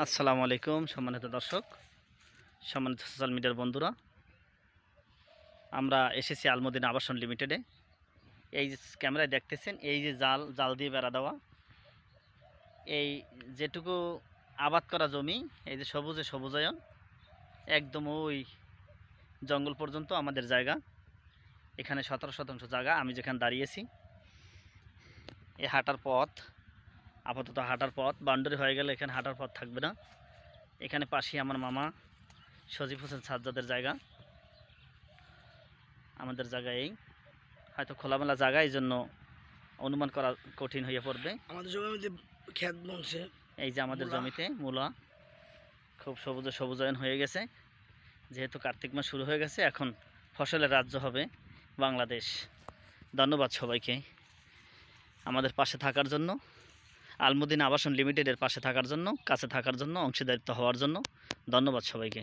আসসালামু আলাইকুম সম্মানিত দর্শক, সম্মানিত সোশ্যাল মিডিয়ার বন্ধুরা, আমরা এসেছি আলমদিনা আবাসন লিমিটেডে। এই যে ক্যামেরায় দেখতেছেন, এই যে জাল দিয়ে বেড়া দেওয়া, এই যেটুকু আবাদ করা জমি, এই যে সবুজায়ন একদম ওই জঙ্গল পর্যন্ত আমাদের জায়গা। এখানে 17% জায়গা। আমি যেখানে দাঁড়িয়েছি, এই হাঁটার পথ, আপাতত হাঁটার পথ, বাউন্ডারি হয়ে গেলে এখানে হাঁটার পথ থাকবে না। এখানে পাশেই আমার মামা সজীব হোসেন সাজ্জাদের জায়গা। আমাদের জায়গায় এই হয়তো খোলামেলা জায়গা, এই জন্য অনুমান করা কঠিন হয়ে পড়বে। আমাদের জমিতে ক্ষেত বংশে, এই যে আমাদের জমিতে মূলা খুব সবুজায়ন হয়ে গেছে। যেহেতু কার্তিক মাস শুরু হয়ে গেছে, এখন ফসলের রাজ্য হবে বাংলাদেশ। ধন্যবাদ সবাইকে আমাদের পাশে থাকার জন্য, আলমদিনা আবাসন লিমিটেডের পাশে থাকার জন্য, কাছে থাকার জন্য, অংশীদারিত্ব হওয়ার জন্য। ধন্যবাদ সবাইকে।